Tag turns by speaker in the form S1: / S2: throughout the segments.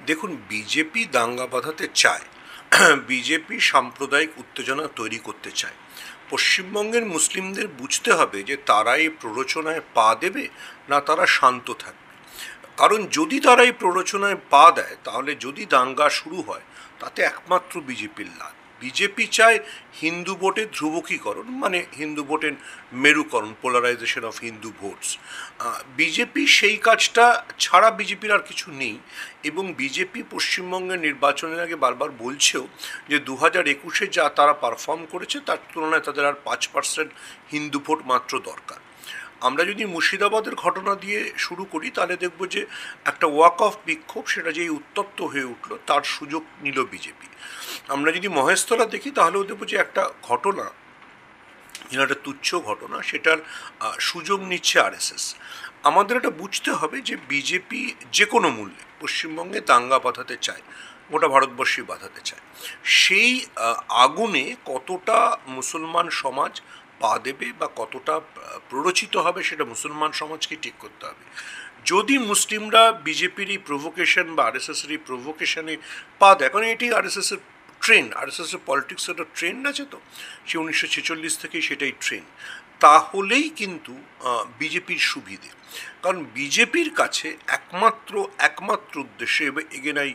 S1: দেখুন, বিজেপি দাঙ্গা বাঁধাতে চায়, বিজেপি সাম্প্রদায়িক উত্তেজনা তৈরি করতে চায়। পশ্চিমবঙ্গের মুসলিমদের বুঝতে হবে যে তারা এই প্ররোচনায় পা দেবে না তারা শান্ত থাকবে। কারণ যদি তারা এই প্ররোচনায় পা দেয়, তাহলে যদি দাঙ্গা শুরু হয় তাতে একমাত্র বিজেপির লাভ। বিজেপি চায় হিন্দু ভোটের ধ্রুবকীকরণ, মানে হিন্দু ভোটের মেরুকরণ, polarisation of Hindu votes. BJP সেই কাজটা ছাড়া বিজেপির আর কিছু নেই। এবং বিজেপি পশ্চিমবঙ্গের নির্বাচনের আগে বারবার বলছেও যে 2021-এ যা তারা পারফর্ম করেছে তার তুলনায় তাদের আর 5% হিন্দু ভোট মাত্র দরকার। আমরা যদি মুর্শিদাবাদের ঘটনা দিয়ে শুরু করি তাহলে দেখব যে একটা ওয়াক অফ বিক্ষোভ, সেটা যেই উত্তপ্ত হয়ে উঠলো তার সুযোগ নিল বিজেপি। আমরা যদি মহেশতলা দেখি তাহলেও দেখব যে একটা ঘটনা, যেটা একটা তুচ্ছ ঘটনা, সেটার সুযোগ নিচ্ছে আরএসএস। আমাদের এটা বুঝতে হবে যে বিজেপি যে কোনো মূল্যে পশ্চিমবঙ্গে দাঙ্গা বাঁধাতে চায়, গোটা ভারতবর্ষে বাঁধাতে চায়। সেই আগুনে কতটা মুসলমান সমাজ পা দেবে বা কতটা প্ররোচিত হবে সেটা মুসলমান সমাজকে ঠিক করতে হবে। যদি মুসলিমরা বিজেপির এই প্রভোকেশন বা আরএসএসের এই প্রভোকেশনে পা দেয়, কারণ এটি আরএসএসের ট্রেন্ড, আরএসএসের পলিটিক্সের একটা ট্রেন্ড আছে, তো সে 1946 থেকেই সেটাই ট্রেন্ড, তাহলেই কিন্তু বিজেপির সুবিধে। কারণ বিজেপির কাছে একমাত্র উদ্দেশ্য, again I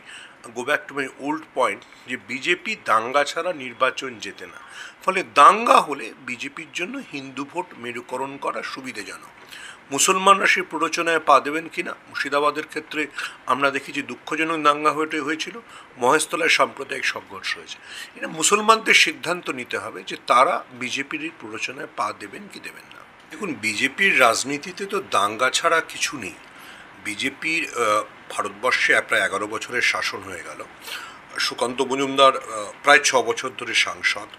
S1: go back to my old point, যে বিজেপি দাঙ্গা ছাড়া নির্বাচন জেতে না। ফলে দাঙ্গা হলে বিজেপির জন্য হিন্দু ভোট মেরুকরণ করা সুবিধাজনক। মুসলমানরা সেই প্ররোচনায় পা দেবেন কিনা, মুর্শিদাবাদের ক্ষেত্রে আমরা দেখেছি দুঃখজনক দাঙ্গা হয়েছিল, মহেশতলায় সাম্প্রদায়িক সংঘর্ষ হয়েছে। এটা মুসলমানদের সিদ্ধান্ত নিতে হবে যে তারা বিজেপির এই প্ররোচনায় পা দেবেন কি দেবেন না। দেখুন, বিজেপির রাজনীতিতে তো দাঙ্গা ছাড়া কিছু নেই। বিজেপির ভারতবর্ষে প্রায় 11 বছরের শাসন হয়ে গেল। সুকান্ত মজুমদার প্রায় 6 বছর ধরে সাংসদ,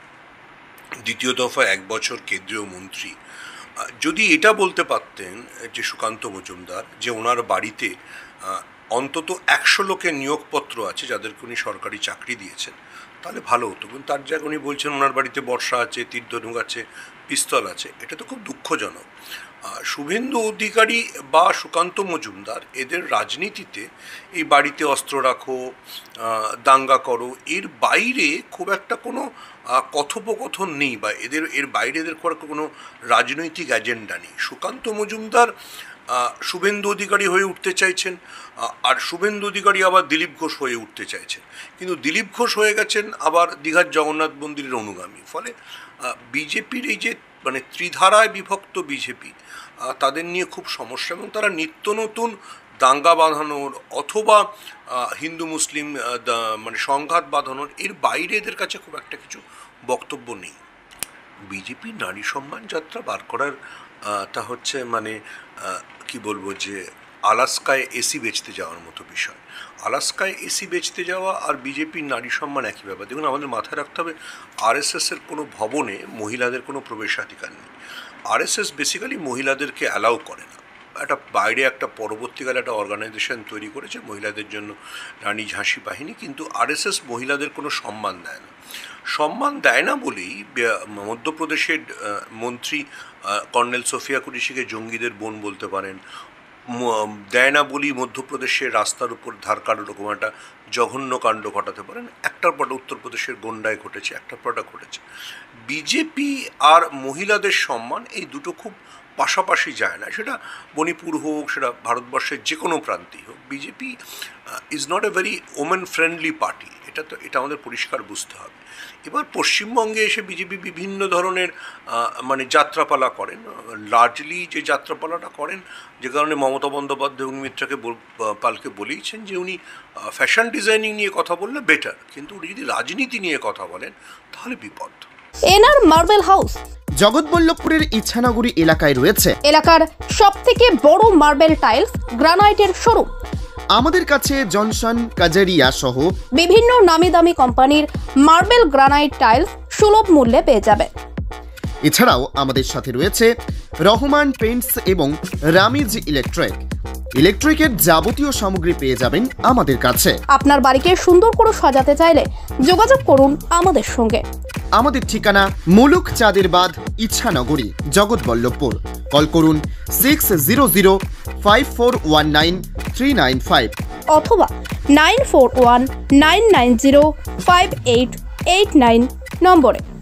S1: দ্বিতীয় দফা 1 বছর কেন্দ্রীয় মন্ত্রী। যদি এটা বলতে পারতেন যে সুকান্ত মজুমদার, যে ওনার বাড়িতে অন্তত 100 লোকের নিয়োগপত্র আছে যাদেরকে উনি সরকারি চাকরি দিয়েছেন, তাহলে ভালো হতো। কিন্তু তার জায়গায় উনি বলছেন ওনার বাড়িতে বর্ষা আছে, তীরধনুক আছে, পিস্তল আছে। এটা তো খুব দুঃখজনক। শুভেন্দু অধিকারী বা সুকান্ত মজুমদার এদের রাজনীতিতে এই বাড়িতে অস্ত্র রাখো, দাঙ্গা করো, এর বাইরে খুব একটা কোনো কথোপকথন নেই, বা এর বাইরে এদের কোনো রাজনৈতিক এজেন্ডা নেই। সুকান্ত মজুমদার শুভেন্দু অধিকারী হয়ে উঠতে চাইছেন, আর শুভেন্দু অধিকারী আবার দিলীপ ঘোষ হয়ে উঠতে চাইছেন, কিন্তু দিলীপ ঘোষ হয়ে গেছেন আবার দীঘার জগন্নাথ মন্দিরের অনুগামী। ফলে বিজেপির এই যে মানে ত্রিধারায় বিভক্ত বিজেপি, তাদের নিয়ে খুব সমস্যা, এবং তারা নিত্য নতুন দাঙ্গা বাঁধানোর অথবা হিন্দু মুসলিম মানে সংঘাত বাঁধানোর এর বাইরে এদের কাছে খুব একটা কিছু বক্তব্য নেই। বিজেপি নারী সম্মান যাত্রা বার করার তা হচ্ছে মানে কি বলবো, যে আলাস্কায় এসি বেচতে যাওয়ার মতো বিষয়। আলাস্কায় এসি বেচতে যাওয়া আর বিজেপির নারী সম্মান একই ব্যাপার। দেখুন, আমাদের মাথায় রাখতে হবে আরএসএসের কোনো ভবনে মহিলাদের কোনো প্রবেশাধিকার নেই। আরএসএস বেসিক্যালি মহিলাদেরকে অ্যালাউ করে না। একটা বাইরে একটা পরবর্তীকালে একটা অর্গানাইজেশন তৈরি করেছে মহিলাদের জন্য, রানী ঝাঁসি বাহিনী, কিন্তু আরএসএস মহিলাদের কোনো সম্মান দেয় না। সম্মান দেয় না বলেই মধ্যপ্রদেশের মন্ত্রী কর্নেল সোফিয়া কুরেশিকে জঙ্গিদের বোন বলতে পারেন। দেয় না বলেই মধ্যপ্রদেশের রাস্তার উপর ধারকার রকম একটা জঘন্য কাণ্ড ঘটাতে পারেন। একটার পর উত্তরপ্রদেশের গোন্ডায় ঘটেছে, একটার পরটা ঘটেছে। বিজেপি আর মহিলাদের সম্মান এই দুটো খুব পাশাপাশি যায় না। সেটা মণিপুর হোক, সেটা ভারতবর্ষের যে কোনো প্রান্তেই হোক, BJP is not a very women friendly party. এটা আমাদের পরিষ্কার বুঝতে হবে। এবার পশ্চিমবঙ্গে এসে বিজেপি বিভিন্ন ধরনের মানে যাত্রাপালা করেন। লার্জলি যে যাত্রাপালাটা করেন, যে কারণে মমতা বন্দ্যোপাধ্যায় এবং মিত্রাকে পালকে বলেইছেন যে উনি ফ্যাশন ডিজাইনিং নিয়ে কথা বললে বেটার, কিন্তু উনি যদি রাজনীতি নিয়ে কথা বলেন তাহলে বিপদ।
S2: এনআর মার্বেল হাউস
S3: জগৎবল্লভপুরের ইচ্ছানগরী এলাকায় রয়েছে
S2: এলাকার সবথেকে বড় মার্বেল টাইলস গ্রানাইটের শোরুম।
S3: আমাদের কাছে জনসন, কাজারিয়া সহ
S2: বিভিন্ন নামি দামি কোম্পানির মার্বেল গ্রানাইট টাইলস সুলভ মূল্যে পেয়ে যাবেন।
S3: এছাড়াও আমাদের সাথে রয়েছে রহমান পেইন্টস এবং রামিজ ইলেকট্রিকের যাবতীয় সামগ্রী পেয়ে যাবেন আমাদের কাছে।
S2: আপনার বাড়িকে সুন্দর করে সাজাতে চাইলে যোগাযোগ করুন আমাদের সঙ্গে।
S3: আমাদের ঠিকানা মুলুক চাঁদের বাঁধ, ইচ্ছানগরী, জগৎবল্লভপুর। কল করুন 6005419395
S2: অথবা 9419905889 নম্বরে।